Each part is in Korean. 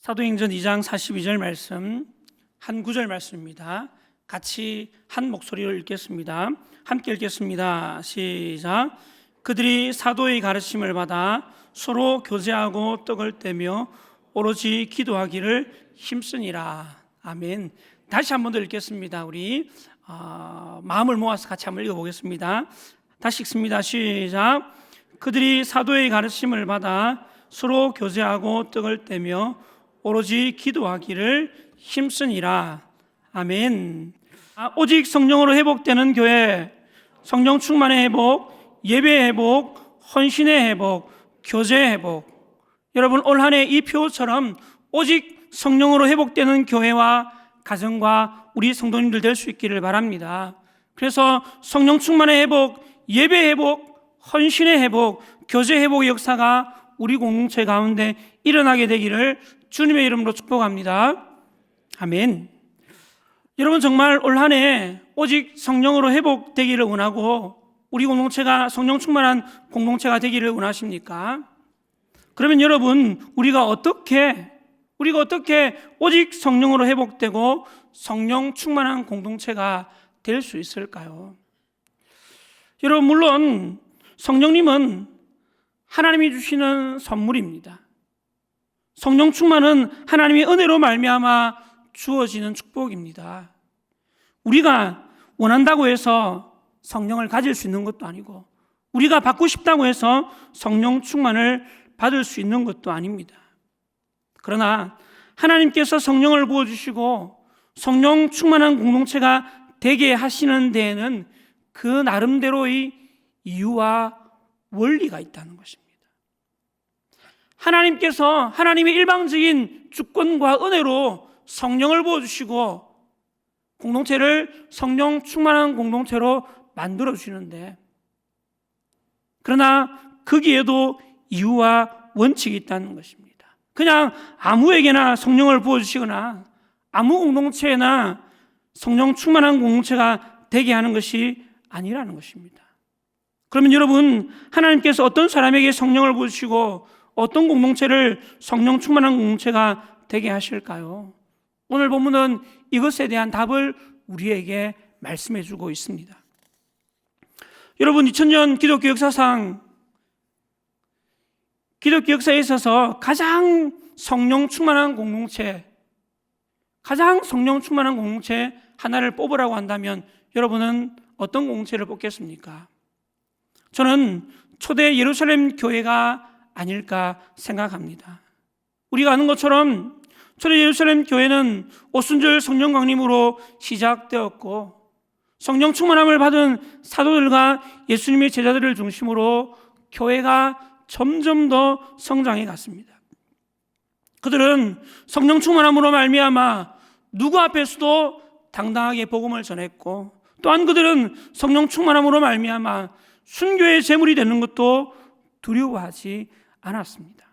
사도행전 2장 42절 말씀, 한 구절 말씀입니다. 같이 한 목소리로 읽겠습니다. 함께 읽겠습니다. 시작. 그들이 사도의 가르침을 받아 서로 교제하고 떡을 떼며 오로지 기도하기를 힘쓰니라. 아멘. 다시 한 번 더 읽겠습니다. 우리 마음을 모아서 같이 한번 읽어보겠습니다. 다시 읽습니다. 시작. 그들이 사도의 가르침을 받아 서로 교제하고 떡을 떼며 오로지 기도하기를 힘쓰니라. 아멘. 오직 성령으로 회복되는 교회, 성령 충만의 회복, 예배의 회복, 헌신의 회복, 교제의 회복. 여러분, 올 한 해 이 표처럼 오직 성령으로 회복되는 교회와 가정과 우리 성도님들 될 수 있기를 바랍니다. 그래서 성령 충만의 회복, 예배 회복, 헌신의 회복, 교제 회복의 역사가 우리 공동체 가운데 일어나게 되기를 주님의 이름으로 축복합니다. 아멘. 여러분, 정말 올 한 해 오직 성령으로 회복되기를 원하고 우리 공동체가 성령 충만한 공동체가 되기를 원하십니까? 그러면 여러분, 우리가 어떻게 오직 성령으로 회복되고 성령 충만한 공동체가 될 수 있을까요? 여러분, 물론 성령님은 하나님이 주시는 선물입니다. 성령 충만은 하나님의 은혜로 말미암아 주어지는 축복입니다. 우리가 원한다고 해서 성령을 가질 수 있는 것도 아니고 우리가 받고 싶다고 해서 성령 충만을 받을 수 있는 것도 아닙니다. 그러나 하나님께서 성령을 부어주시고 성령 충만한 공동체가 되게 하시는 데에는 그 나름대로의 이유와 원리가 있다는 것입니다. 하나님께서 하나님의 일방적인 주권과 은혜로 성령을 부어주시고 공동체를 성령 충만한 공동체로 만들어주시는데, 그러나 거기에도 이유와 원칙이 있다는 것입니다. 그냥 아무에게나 성령을 부어주시거나 아무 공동체나 성령 충만한 공동체가 되게 하는 것이 아니라는 것입니다. 그러면 여러분, 하나님께서 어떤 사람에게 성령을 부어주시고 어떤 공동체를 성령 충만한 공동체가 되게 하실까요? 오늘 본문은 이것에 대한 답을 우리에게 말씀해 주고 있습니다. 여러분, 2000년 기독교 역사상 기독교 역사에 있어서 가장 성령 충만한 공동체 하나를 뽑으라고 한다면 여러분은 어떤 공동체를 뽑겠습니까? 저는 초대 예루살렘 교회가 아닐까 생각합니다. 우리가 아는 것처럼 초대 예루살렘 교회는 오순절 성령 강림으로 시작되었고 성령 충만함을 받은 사도들과 예수님의 제자들을 중심으로 교회가 점점 더 성장해 갔습니다. 그들은 성령 충만함으로 말미암아 누구 앞에서도 당당하게 복음을 전했고, 또한 그들은 성령 충만함으로 말미암아 순교의 제물이 되는 것도 두려워하지 않았습니다.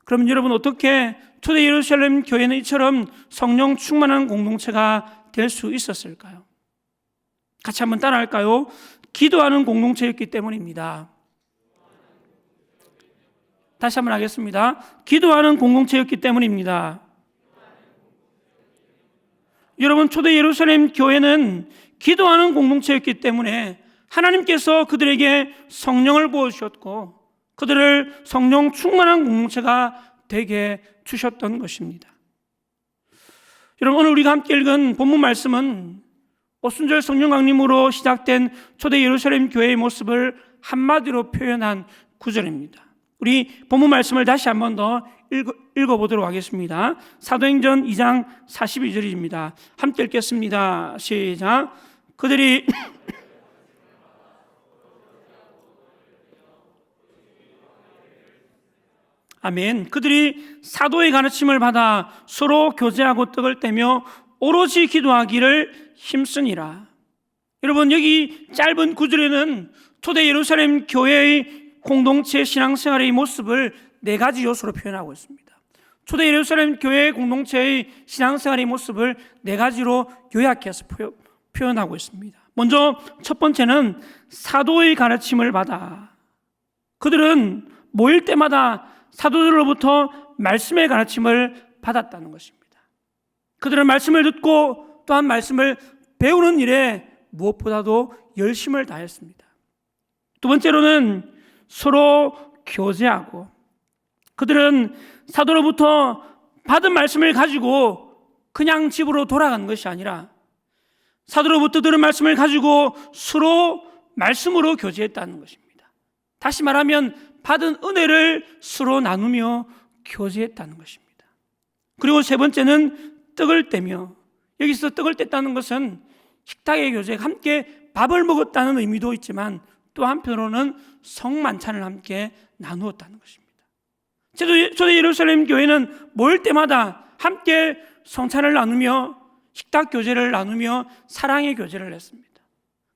그러면 여러분, 어떻게 초대 예루살렘 교회는 이처럼 성령 충만한 공동체가 될 수 있었을까요? 같이 한번 따라할까요? 기도하는 공동체였기 때문입니다. 다시 한번 하겠습니다. 기도하는 공동체였기 때문입니다. 여러분, 초대 예루살렘 교회는 기도하는 공동체였기 때문에 하나님께서 그들에게 성령을 부어주셨고 그들을 성령 충만한 공동체가 되게 주셨던 것입니다. 여러분, 오늘 우리가 함께 읽은 본문 말씀은 오순절 성령 강림으로 시작된 초대 예루살렘 교회의 모습을 한마디로 표현한 구절입니다. 우리 본문 말씀을 다시 한 번 더 읽어보도록 하겠습니다. 사도행전 2장 42절입니다. 함께 읽겠습니다. 시작. 그들이 아멘. 그들이 사도의 가르침을 받아 서로 교제하고 떡을 떼며 오로지 기도하기를 힘쓰니라. 여러분, 여기 짧은 구절에는 초대 예루살렘 교회의 공동체 신앙생활의 모습을 네 가지 요소로 표현하고 있습니다. 초대 예루살렘 교회의 공동체의 신앙생활의 모습을 네 가지로 요약해서 표현하고 있습니다. 먼저 첫 번째는 사도의 가르침을 받아. 그들은 모일 때마다 사도들로부터 말씀의 가르침을 받았다는 것입니다. 그들은 말씀을 듣고 또한 말씀을 배우는 일에 무엇보다도 열심을 다했습니다. 두 번째로는 서로 교제하고, 그들은 사도로부터 받은 말씀을 가지고 그냥 집으로 돌아간 것이 아니라 사도로부터 들은 말씀을 가지고 서로 말씀으로 교제했다는 것입니다. 다시 말하면 받은 은혜를 서로 나누며 교제했다는 것입니다. 그리고 세 번째는 떡을 떼며, 여기서 떡을 뗐다는 것은 식탁의 교제, 함께 밥을 먹었다는 의미도 있지만 또 한편으로는 성만찬을 함께 나누었다는 것입니다. 초대 예루살렘 교회는 모일 때마다 함께 성찬을 나누며 식탁 교제를 나누며 사랑의 교제를 했습니다.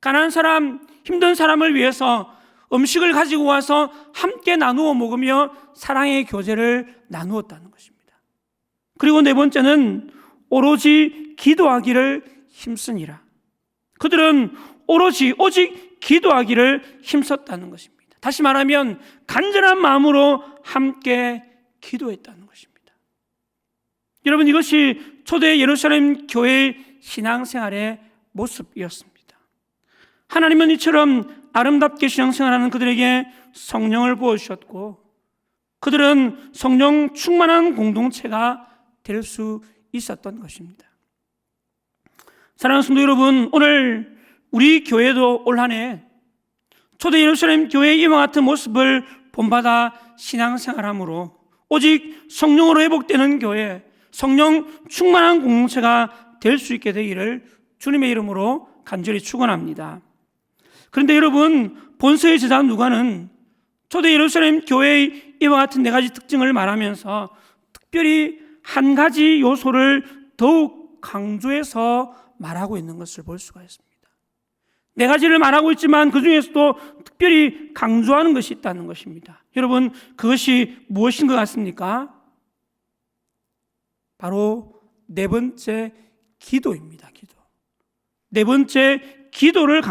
가난한 사람, 힘든 사람을 위해서 음식을 가지고 와서 함께 나누어 먹으며 사랑의 교제를 나누었다는 것입니다. 그리고 네 번째는 오로지 기도하기를 힘쓰니라. 그들은 오직 기도하기를 힘썼다는 것입니다. 다시 말하면 간절한 마음으로 함께 기도했다는 것입니다. 여러분, 이것이 초대 예루살렘 교회의 신앙생활의 모습이었습니다. 하나님은 이처럼 아름답게 신앙생활하는 그들에게 성령을 부어주셨고, 그들은 성령 충만한 공동체가 될 수 있었던 것입니다. 사랑하는 성도 여러분, 오늘 우리 교회도 올 한 해 초대 예루살렘 교회의 이와 같은 모습을 본받아 신앙생활함으로 오직 성령으로 회복되는 교회, 성령 충만한 공동체가 될 수 있게 되기를 주님의 이름으로 간절히 축원합니다. 그런데 여러분, 본서의 제자 누가는 초대 예루살렘 교회의 이와 같은 네 가지 특징을 말하면서 특별히 한 가지 요소를 더욱 강조해서 말하고 있는 것을 볼 수가 있습니다. 네 가지를 말하고 있지만 그 중에서도 특별히 강조하는 것이 있다는 것입니다. 여러분, 그것이 무엇인 것 같습니까? 바로 네 번째 기도입니다. 기도. 네 번째 기도를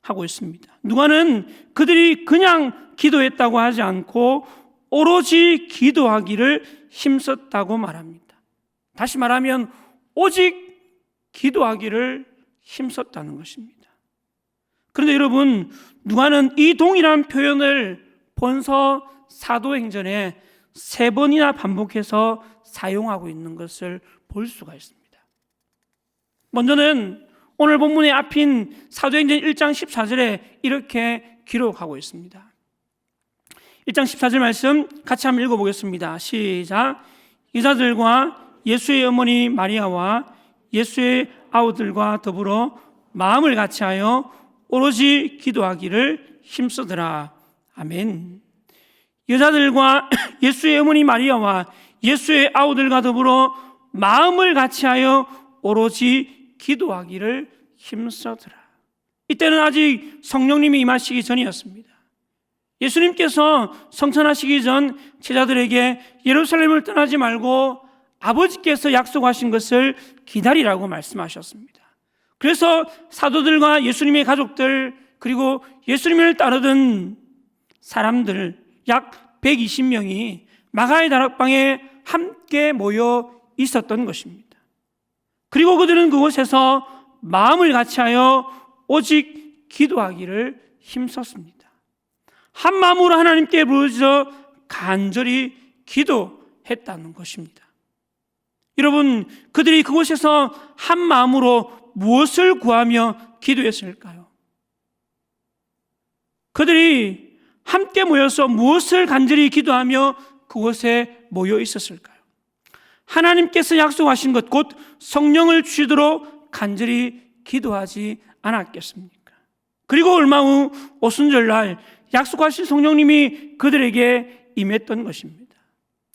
하고 있습니다. 누가는 그들이 그냥 기도했다고 하지 않고 오로지 기도하기를 힘썼다고 말합니다. 다시 말하면 오직 기도하기를 힘썼다는 것입니다. 그런데 여러분, 누가는 이 동일한 표현을 본서 사도행전에 3번이나 반복해서 사용하고 있는 것을 볼 수가 있습니다. 먼저는 오늘 본문의 앞인 사도행전 1장 14절에 이렇게 기록하고 있습니다. 1장 14절 말씀 같이 한번 읽어보겠습니다. 시작. 여자들과 예수의 어머니 마리아와 예수의 아우들과 더불어 마음을 같이하여 오로지 기도하기를 힘쓰더라. 아멘. 여자들과 예수의 어머니 마리아와 예수의 아우들과 더불어 마음을 같이하여 오로지 기도하기를 힘쓰더라. 이때는 아직 성령님이 임하시기 전이었습니다. 예수님께서 성천하시기 전 제자들에게 예루살렘을 떠나지 말고 아버지께서 약속하신 것을 기다리라고 말씀하셨습니다. 그래서 사도들과 예수님의 가족들, 그리고 예수님을 따르던 사람들 약 120명이 마가의 다락방에 함께 모여 있었던 것입니다. 그리고 그들은 그곳에서 마음을 같이하여 오직 기도하기를 힘썼습니다. 한 마음으로 하나님께 부르짖어 간절히 기도했다는 것입니다. 여러분, 그들이 그곳에서 한 마음으로 무엇을 구하며 기도했을까요? 그들이 함께 모여서 무엇을 간절히 기도하며 그곳에 모여 있었을까요? 하나님께서 약속하신 것, 곧 성령을 주시도록 간절히 기도하지 않았겠습니까? 그리고 얼마 후 오순절날 약속하신 성령님이 그들에게 임했던 것입니다.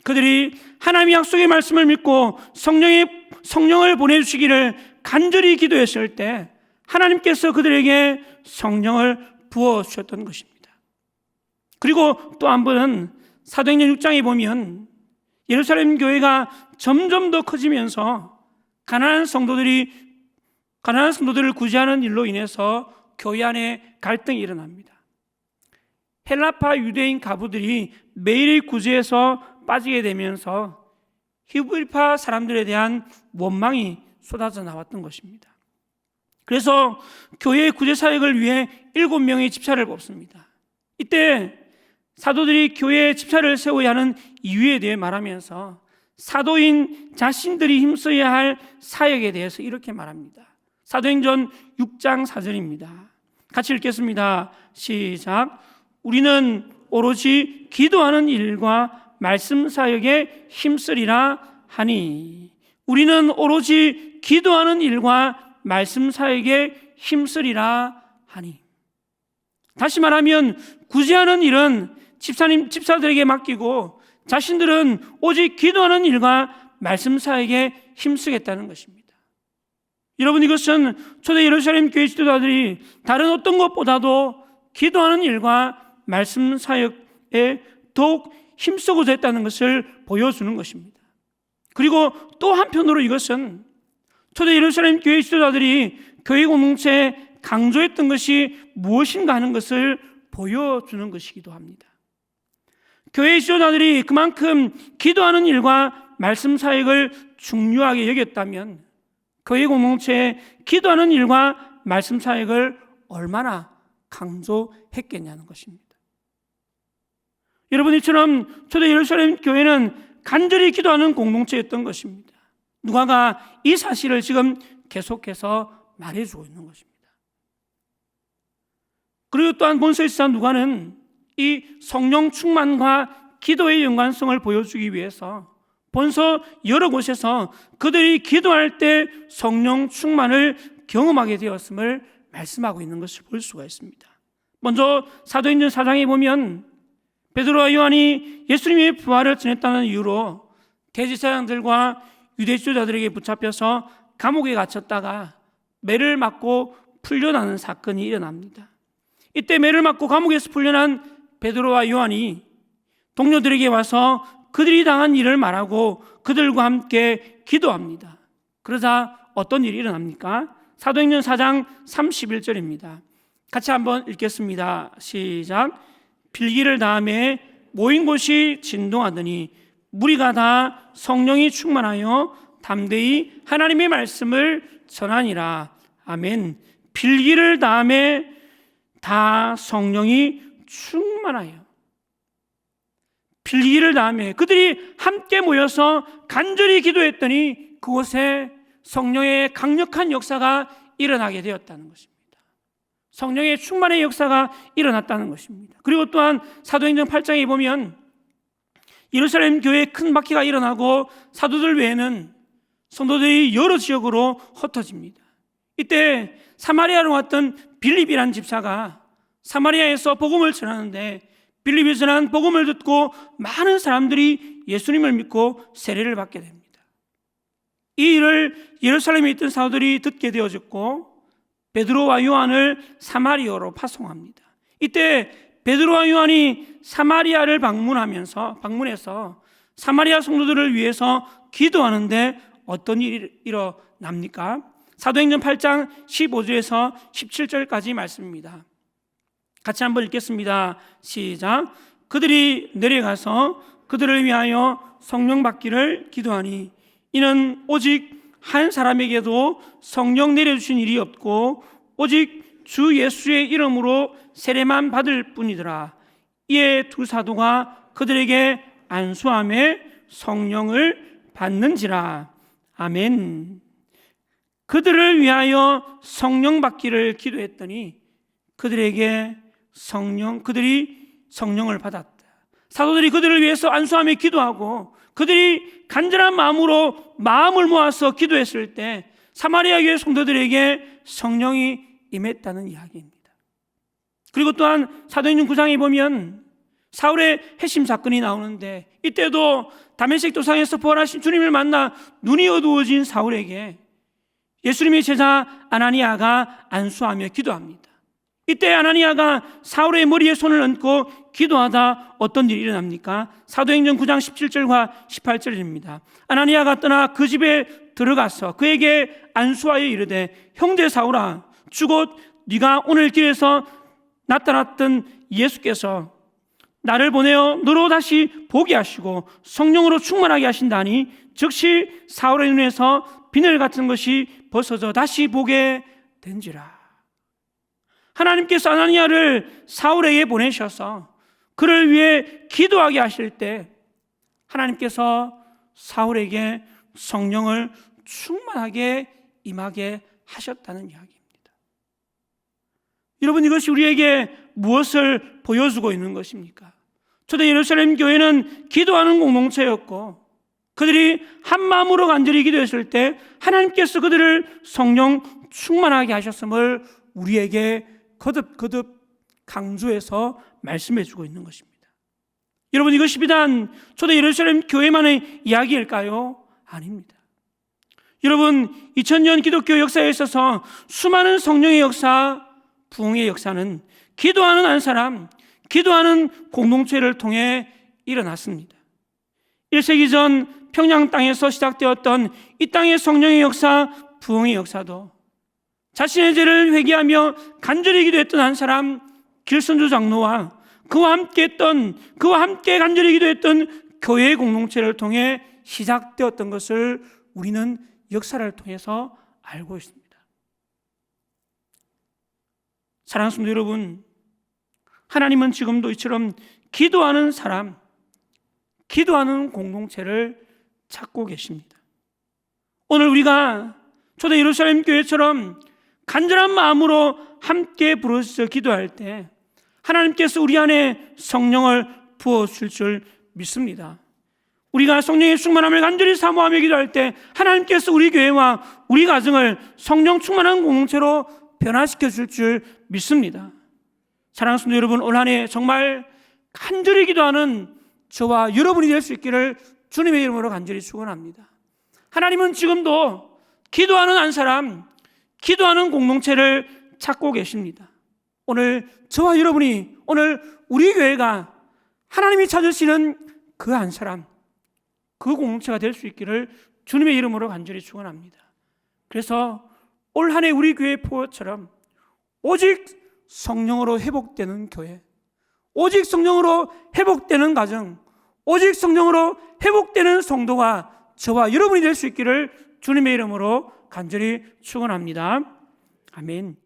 그들이 하나님의 약속의 말씀을 믿고 성령을 보내주시기를 간절히 기도했을 때 하나님께서 그들에게 성령을 부어주셨던 것입니다. 그리고 또 한 번은 사도행전 6장에 보면 예루살렘 교회가 점점 더 커지면서 가난한 성도들을 구제하는 일로 인해서 교회 안에 갈등이 일어납니다. 헬라파 유대인 가부들이 매일 구제해서 빠지게 되면서 히브리파 사람들에 대한 원망이 쏟아져 나왔던 것입니다. 그래서 교회의 구제 사역을 위해 7명의 집사를 뽑습니다. 이때 사도들이 교회의 집사를 세워야 하는 이유에 대해 말하면서 사도인 자신들이 힘써야 할 사역에 대해서 이렇게 말합니다. 사도행전 6장 4절입니다. 같이 읽겠습니다. 시작. 우리는 오로지 기도하는 일과 말씀 사역에 힘쓰리라 하니. 우리는 오로지 기도하는 일과 말씀 사역에 힘쓰리라 하니. 다시 말하면 구제하는 일은 집사들에게 맡기고 자신들은 오직 기도하는 일과 말씀 사역에 힘쓰겠다는 것입니다. 여러분, 이것은 초대 예루살렘 교회 지도자들이 다른 어떤 것보다도 기도하는 일과 말씀 사역에 더욱 힘쓰고자 했다는 것을 보여주는 것입니다. 그리고 또 한편으로 이것은 초대 예루살렘 교회 지도자들이 교회 공동체에 강조했던 것이 무엇인가 하는 것을 보여주는 것이기도 합니다. 교회 지도자들이 그만큼 기도하는 일과 말씀 사역을 중요하게 여겼다면 교회 공동체에 기도하는 일과 말씀 사역을 얼마나 강조했겠냐는 것입니다. 여러분, 이처럼 초대 예루살렘 교회는 간절히 기도하는 공동체였던 것입니다. 누가가 이 사실을 지금 계속해서 말해주고 있는 것입니다. 그리고 또한 본서에서 누가는 이 성령 충만과 기도의 연관성을 보여주기 위해서 본서 여러 곳에서 그들이 기도할 때 성령 충만을 경험하게 되었음을 말씀하고 있는 것을 볼 수가 있습니다. 먼저 사도행전 4장에 보면 베드로와 요한이 예수님의 부활을 전했다는 이유로 대제사장들과 유대 지도자들에게 붙잡혀서 감옥에 갇혔다가 매를 맞고 풀려나는 사건이 일어납니다. 이때 매를 맞고 감옥에서 풀려난 베드로와 요한이 동료들에게 와서 그들이 당한 일을 말하고 그들과 함께 기도합니다. 그러자 어떤 일이 일어납니까? 사도행전 4장 31절입니다. 같이 한번 읽겠습니다. 시작. 빌기를 다음에 모인 곳이 진동하더니 무리가 다 성령이 충만하여 담대히 하나님의 말씀을 전하니라. 아멘. 빌기를 다음에 다 성령이 충만하여. 빌기를 다음에 그들이 함께 모여서 간절히 기도했더니 그곳에 성령의 강력한 역사가 일어나게 되었다는 것입니다. 성령의 충만의 역사가 일어났다는 것입니다. 그리고 또한 사도행전 8장에 보면 예루살렘 교회에 큰 박해가 일어나고 사도들 외에는 성도들이 여러 지역으로 흩어집니다. 이때 사마리아로 왔던 빌립이라는 집사가 사마리아에서 복음을 전하는데 빌립이 전한 복음을 듣고 많은 사람들이 예수님을 믿고 세례를 받게 됩니다. 이 일을 예루살렘에 있던 사도들이 듣게 되어졌고 베드로와 요한을 사마리아로 파송합니다. 이때 베드로와 요한이 사마리아를 방문해서 사마리아 성도들을 위해서 기도하는데 어떤 일이 일어납니까? 사도행전 8장 15절에서 17절까지 말씀입니다. 같이 한번 읽겠습니다. 시작. 그들이 내려가서 그들을 위하여 성령 받기를 기도하니 이는 오직 한 사람에게도 성령 내려주신 일이 없고 오직 주 예수의 이름으로 세례만 받을 뿐이더라. 이에 두 사도가 그들에게 안수함에 성령을 받는지라. 아멘. 그들을 위하여 성령 받기를 기도했더니 그들이 성령을 받았다. 사도들이 그들을 위해서 안수함에 기도하고 그들이 간절한 마음으로 마음을 모아서 기도했을 때 사마리아 교회 성도들에게 성령이 임했다는 이야기입니다. 그리고 또한 사도행전 9장에 보면 사울의 회심 사건이 나오는데 이때도 다메섹 도상에서 부활하신 주님을 만나 눈이 어두워진 사울에게 예수님의 제자 아나니아가 안수하며 기도합니다. 이때 아나니아가 사울의 머리에 손을 얹고 기도하다 어떤 일이 일어납니까? 사도행전 9장 17절과 18절입니다. 아나니아가 떠나 그 집에 들어가서 그에게 안수하여 이르되 형제 사울아 주곧 네가 오늘 길에서 나타났던 예수께서 나를 보내어 너로 다시 보게 하시고 성령으로 충만하게 하신다니 즉시 사울의 눈에서 비늘 같은 것이 벗어져 다시 보게 된지라. 하나님께서 아나니아를 사울에게 보내셔서 그를 위해 기도하게 하실 때 하나님께서 사울에게 성령을 충만하게 임하게 하셨다는 이야기입니다. 여러분, 이것이 우리에게 무엇을 보여주고 있는 것입니까? 초대 예루살렘 교회는 기도하는 공동체였고 그들이 한 마음으로 간절히 기도했을 때 하나님께서 그들을 성령 충만하게 하셨음을 우리에게 거듭 강조해서 말씀해 주고 있는 것입니다. 여러분, 이것이 비단 초대 예루살렘 교회만의 이야기일까요? 아닙니다. 여러분, 2000년 기독교 역사에 있어서 수많은 성령의 역사, 부흥의 역사는 기도하는 한 사람, 기도하는 공동체를 통해 일어났습니다. 1세기 전 평양 땅에서 시작되었던 이 땅의 성령의 역사, 부흥의 역사도 자신의 죄를 회개하며 간절히 기도했던 한 사람, 길선주 장로와 그와 함께 간절히 기도했던 교회의 공동체를 통해 시작되었던 것을 우리는 역사를 통해서 알고 있습니다. 사랑하는 성도 여러분, 하나님은 지금도 이처럼 기도하는 사람, 기도하는 공동체를 찾고 계십니다. 오늘 우리가 초대 예루살렘 교회처럼 간절한 마음으로 함께 부르짖어 기도할 때 하나님께서 우리 안에 성령을 부어주실 줄 믿습니다. 우리가 성령의 충만함을 간절히 사모하며 기도할 때 하나님께서 우리 교회와 우리 가정을 성령 충만한 공동체로 변화시켜 줄 줄 믿습니다. 사랑하는 성도 여러분, 올 한 해 정말 간절히 기도하는 저와 여러분이 될 수 있기를 주님의 이름으로 간절히 축원합니다. 하나님은 지금도 기도하는 한 사람, 기도하는 공동체를 찾고 계십니다. 오늘 저와 여러분이, 오늘 우리 교회가 하나님이 찾으시는 그 한 사람, 그 공동체가 될 수 있기를 주님의 이름으로 간절히 축원합니다. 그래서 올 한 해 우리 교회 포효처럼 오직 성령으로 회복되는 교회, 오직 성령으로 회복되는 가정, 오직 성령으로 회복되는 성도가 저와 여러분이 될 수 있기를 주님의 이름으로 간절히 축원합니다. 아멘.